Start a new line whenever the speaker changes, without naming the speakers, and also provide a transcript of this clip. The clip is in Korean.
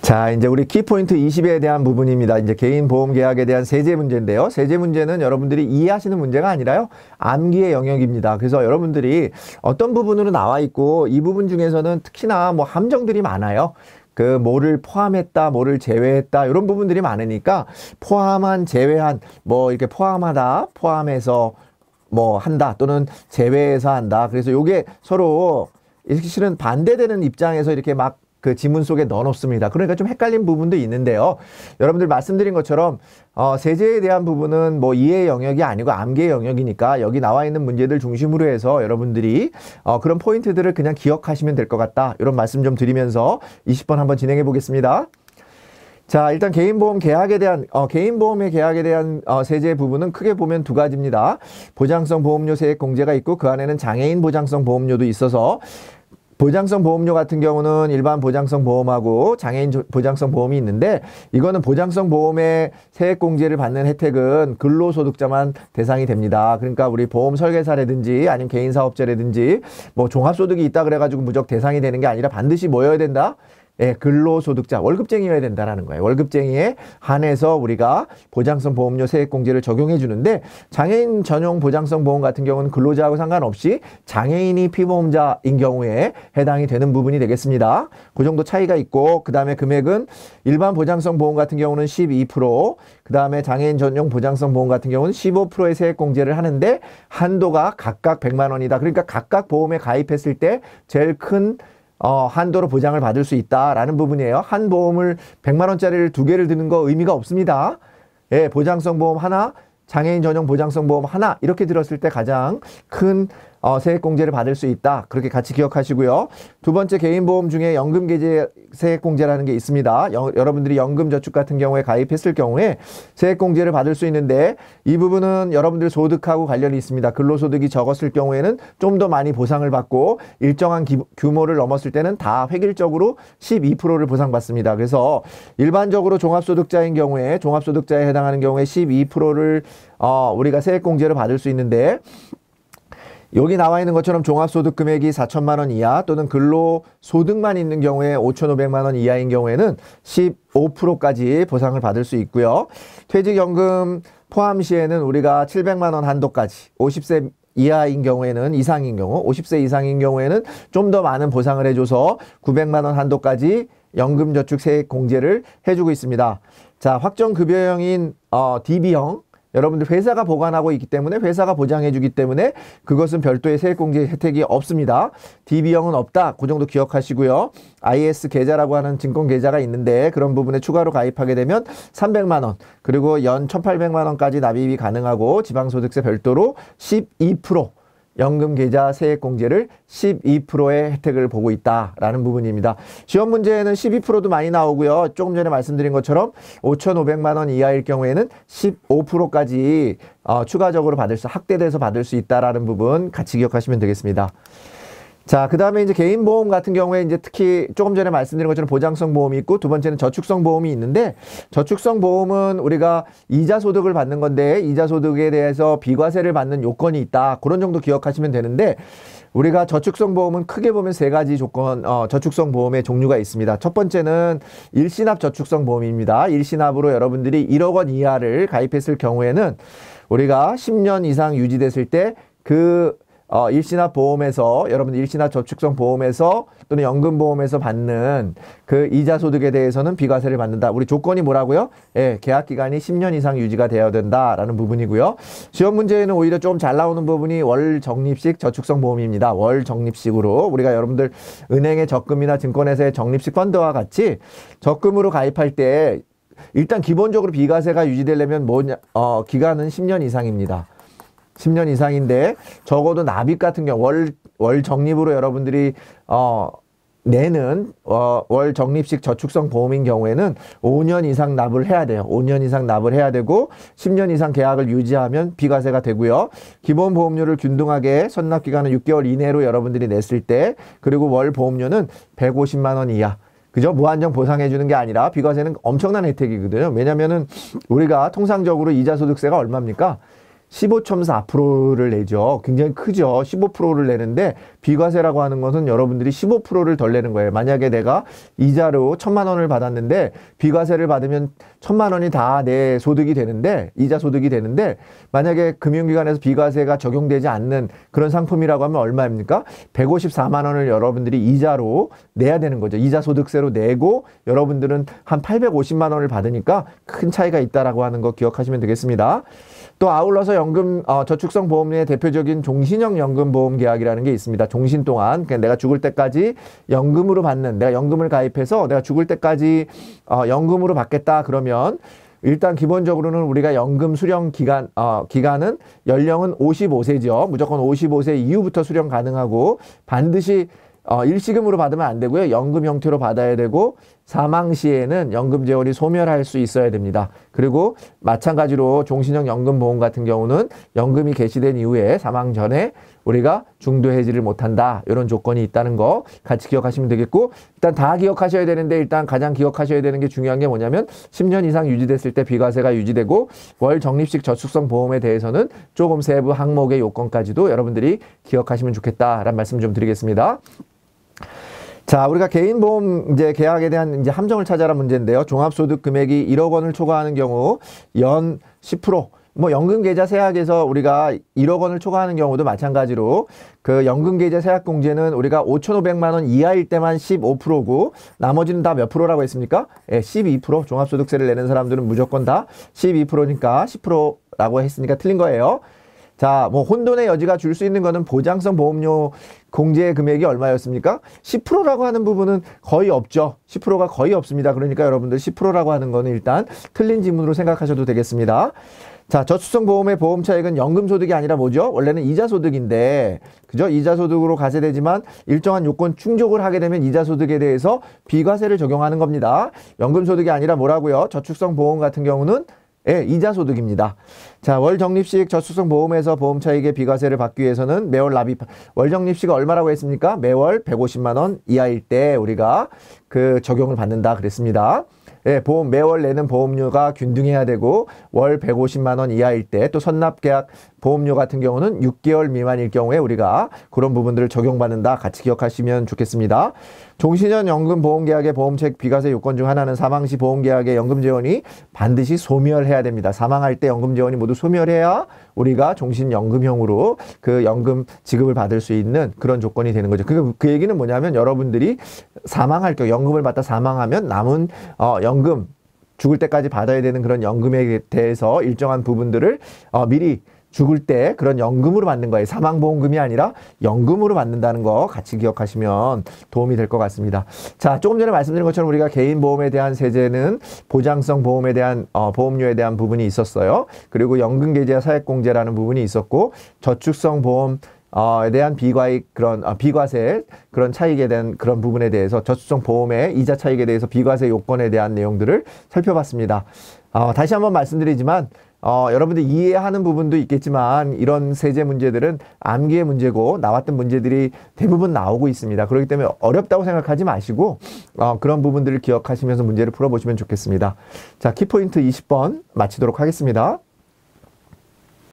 자, 이제 우리 키포인트 20에 대한 부분입니다. 이제 개인 보험 계약에 대한 세제 문제인데요. 세제 문제는 여러분들이 이해하시는 문제가 아니라요, 암기의 영역입니다. 그래서 여러분들이 어떤 부분으로 나와 있고, 이 부분 중에서는 특히나 뭐 함정들이 많아요. 그 뭐를 포함했다, 뭐를 제외했다, 이런 부분들이 많으니까 포함한, 제외한, 뭐 이렇게 포함하다, 포함해서 뭐 한다, 또는 제외해서 한다. 그래서 요게 서로 이렇게 실은 반대되는 입장에서 이렇게 막 그 지문 속에 넣어 놓습니다. 그러니까 좀 헷갈린 부분도 있는데요. 여러분들 말씀드린 것처럼 세제에 대한 부분은 뭐 이해의 영역이 아니고 암기의 영역이니까 여기 나와 있는 문제들 중심으로 해서 여러분들이 그런 포인트들을 그냥 기억하시면 될 것 같다, 이런 말씀 좀 드리면서 20번 한번 진행해 보겠습니다. 자, 일단 개인보험 계약에 대한 개인보험의 계약에 대한 세제 부분은 크게 보면 두 가지입니다. 보장성 보험료 세액 공제가 있고, 그 안에는 장애인 보장성 보험료도 있어서, 보장성 보험료 같은 경우는 일반 보장성 보험하고 장애인 보장성 보험이 있는데, 이거는 보장성 보험의 세액 공제를 받는 혜택은 근로소득자만 대상이 됩니다. 그러니까 우리 보험 설계사라든지 아니면 개인 사업자라든지 뭐 종합소득이 있다 그래가지고 무조건 대상이 되는 게 아니라 반드시 뭐여야 된다? 예, 근로소득자, 월급쟁이여야 된다라는 거예요. 월급쟁이에 한해서 우리가 보장성 보험료 세액 공제를 적용해 주는데, 장애인 전용 보장성 보험 같은 경우는 근로자하고 상관없이 장애인이 피보험자인 경우에 해당이 되는 부분이 되겠습니다. 그 정도 차이가 있고, 그 다음에 금액은 일반 보장성 보험 같은 경우는 12%, 그 다음에 장애인 전용 보장성 보험 같은 경우는 15%의 세액 공제를 하는데, 한도가 각각 100만 원이다. 그러니까 각각 보험에 가입했을 때 제일 큰 한도로 보장을 받을 수 있다라는 부분이에요. 한 보험을 100만 원짜리를 두 개를 드는 거 의미가 없습니다. 예, 보장성 보험 하나, 장애인 전용 보장성 보험 하나, 이렇게 들었을 때 가장 큰 세액 공제를 받을 수 있다. 그렇게 같이 기억하시고요. 두 번째, 개인보험 중에 연금계제 세액 공제라는 게 있습니다. 여러분들이 연금저축 같은 경우에 가입했을 경우에 세액 공제를 받을 수 있는데, 이 부분은 여러분들 소득하고 관련이 있습니다. 근로소득이 적었을 경우에는 좀 더 많이 보상을 받고, 일정한 규모를 넘었을 때는 다 획일적으로 12%를 보상받습니다. 그래서 일반적으로 종합소득자인 경우에, 종합소득자에 해당하는 경우에 12%를 우리가 세액 공제를 받을 수 있는데, 여기 나와 있는 것처럼 종합소득 금액이 4천만 원 이하 또는 근로소득만 있는 경우에 5,500만 원 이하인 경우에는 15%까지 보상을 받을 수 있고요. 퇴직연금 포함 시에는 우리가 700만 원 한도까지, 50세 이하인 경우에는, 이상인 경우, 50세 이상인 경우에는 좀 더 많은 보상을 해줘서 900만 원 한도까지 연금저축 세액 공제를 해주고 있습니다. 자, 확정급여형인 DB형, 여러분들 회사가 보관하고 있기 때문에, 회사가 보장해주기 때문에 그것은 별도의 세액공제 혜택이 없습니다. DB형은 없다. 그 정도 기억하시고요. IS 계좌라고 하는 증권 계좌가 있는데, 그런 부분에 추가로 가입하게 되면 300만 원, 그리고 연 1,800만 원까지 납입이 가능하고, 지방소득세 별도로 12%, 연금계좌 세액공제를 12%의 혜택을 보고 있다라는 부분입니다. 시험 문제에는 12%도 많이 나오고요. 조금 전에 말씀드린 것처럼 5,500만 원 이하일 경우에는 15%까지 추가적으로 확대돼서 받을 수 있다라는 부분 같이 기억하시면 되겠습니다. 자, 그 다음에 이제 개인보험 같은 경우에 이제 특히 조금 전에 말씀드린 것처럼 보장성 보험이 있고, 두 번째는 저축성 보험이 있는데, 저축성 보험은 우리가 이자 소득을 받는 건데, 이자 소득에 대해서 비과세를 받는 요건이 있다. 그런 정도 기억하시면 되는데, 우리가 저축성 보험은 크게 보면 세 가지 조건, 저축성 보험의 종류가 있습니다. 첫 번째는 일시납 저축성 보험입니다. 일시납으로 여러분들이 1억 원 이하를 가입했을 경우에는 우리가 10년 이상 유지됐을 때 일시납 보험에서, 여러분들 일시납 저축성 보험에서 또는 연금보험에서 받는 그 이자 소득에 대해서는 비과세를 받는다. 우리 조건이 뭐라고요? 예, 계약 기간이 10년 이상 유지가 되어야 된다라는 부분이고요. 시험 문제에는 오히려 좀 잘 나오는 부분이 월 적립식 저축성 보험입니다. 월 적립식으로 우리가 여러분들 은행의 적금이나 증권회사의 적립식 펀드와 같이 적금으로 가입할 때 일단 기본적으로 비과세가 유지되려면 기간은 10년 이상입니다. 10년 이상인데, 적어도 납입 같은 경우 월 적립으로 여러분들이 내는 월 적립식 저축성 보험인 경우에는 5년 이상 납을 해야 돼요. 5년 이상 납을 해야 되고, 10년 이상 계약을 유지하면 비과세가 되고요. 기본 보험료를 균등하게 선납 기간은 6개월 이내로 여러분들이 냈을 때, 그리고 월 보험료는 150만 원 이하. 그죠? 무한정 보상해 주는 게 아니라 비과세는 엄청난 혜택이거든요. 왜냐면은 우리가 통상적으로 이자 소득세가 얼마입니까? 15.4%를 내죠. 굉장히 크죠. 15%를 내는데 비과세라고 하는 것은 여러분들이 15%를 덜 내는 거예요. 만약에 내가 이자로 1,000만 원을 받았는데 비과세를 받으면 1,000만 원이 다 내 소득이 되는데, 이자 소득이 되는데, 만약에 금융기관에서 비과세가 적용되지 않는 그런 상품이라고 하면 얼마입니까? 154만 원을 여러분들이 이자로 내야 되는 거죠. 이자 소득세로 내고 여러분들은 한 850만 원을 받으니까 큰 차이가 있다라고 하는 거 기억하시면 되겠습니다. 또 아울러서 저축성 보험의 대표적인 종신형 연금보험계약이라는 게 있습니다. 종신 동안 그냥 내가 죽을 때까지 연금으로 받는, 내가 연금을 가입해서 내가 죽을 때까지 연금으로 받겠다 그러면 일단 기본적으로는 우리가 연금 수령 기간은 연령은 55세죠. 무조건 55세 이후부터 수령 가능하고 반드시 일시금으로 받으면 안 되고요. 연금 형태로 받아야 되고 사망 시에는 연금 재원이 소멸할 수 있어야 됩니다. 그리고 마찬가지로 종신형 연금보험 같은 경우는 연금이 개시된 이후에 사망 전에 우리가 중도 해지를 못한다. 이런 조건이 있다는 거 같이 기억하시면 되겠고, 일단 다 기억하셔야 되는데 일단 가장 기억하셔야 되는 게 중요한 게 뭐냐면 10년 이상 유지됐을 때 비과세가 유지되고 월 적립식 저축성 보험에 대해서는 조금 세부 항목의 요건까지도 여러분들이 기억하시면 좋겠다라는 말씀 좀 드리겠습니다. 자, 우리가 개인보험 계약에 대한 함정을 찾아라 문제인데요. 종합소득 금액이 1억 원을 초과하는 경우 연 10%, 연금계좌 세약에서 우리가 1억 원을 초과하는 경우도 마찬가지로 그 연금계좌 세약공제는 우리가 5,500만 원 이하일 때만 15%고 나머지는 다 몇 프로라고 했습니까? 12%. 종합소득세를 내는 사람들은 무조건 다 12%니까 10%라고 했으니까 틀린 거예요. 자, 혼돈의 여지가 줄 수 있는 거는 보장성 보험료 공제 금액이 얼마였습니까? 10%라고 하는 부분은 거의 없죠. 10%가 거의 없습니다. 그러니까 여러분들 10%라고 하는 거는 일단 틀린 지문으로 생각하셔도 되겠습니다. 자, 저축성 보험의 보험 차익은 연금 소득이 아니라 뭐죠? 원래는 이자 소득인데, 그죠? 이자 소득으로 가세되지만 일정한 요건 충족을 하게 되면 이자 소득에 대해서 비과세를 적용하는 겁니다. 연금 소득이 아니라 뭐라고요? 저축성 보험 같은 경우는 이자 소득입니다. 자, 월 적립식 저축성 보험에서 보험 차익의 비과세를 받기 위해서는 매월 납입, 월 적립식이 얼마라고 했습니까? 매월 150만 원 이하일 때 우리가 그 적용을 받는다 그랬습니다. 매월 내는 보험료가 균등해야 되고 월 150만 원 이하일 때, 또 선납계약 보험료 같은 경우는 6개월 미만일 경우에 우리가 그런 부분들을 적용받는다 같이 기억하시면 좋겠습니다. 종신형 연금보험계약의 보험책 비과세 요건 중 하나는 사망시 보험계약의 연금재원이 반드시 소멸해야 됩니다. 사망할 때 연금재원이 모두 소멸해야 우리가 종신연금형으로 그 연금 지급을 받을 수 있는 그런 조건이 되는 거죠. 그 얘기는 뭐냐면 여러분들이 사망할 경우 연금을 받다 사망하면 남은 연금 죽을 때까지 받아야 되는 그런 연금에 대해서 일정한 부분들을 미리 죽을 때 그런 연금으로 받는 거예요. 사망보험금이 아니라 연금으로 받는다는 거 같이 기억하시면 도움이 될 것 같습니다. 자, 조금 전에 말씀드린 것처럼 우리가 개인보험에 대한 세제는 보장성 보험에 대한 보험료에 대한 부분이 있었어요. 그리고 연금계좌 사액공제라는 부분이 있었고, 저축성 보험 에 대한 비과세 그런 차익에 대한 그런 부분에 대해서, 저축성 보험의 이자 차익에 대해서 비과세 요건에 대한 내용들을 살펴봤습니다. 다시 한번 말씀드리지만 여러분들 이해하는 부분도 있겠지만 이런 세제 문제들은 암기의 문제고 나왔던 문제들이 대부분 나오고 있습니다. 그렇기 때문에 어렵다고 생각하지 마시고 그런 부분들을 기억하시면서 문제를 풀어보시면 좋겠습니다. 자, 키포인트 20번 마치도록 하겠습니다.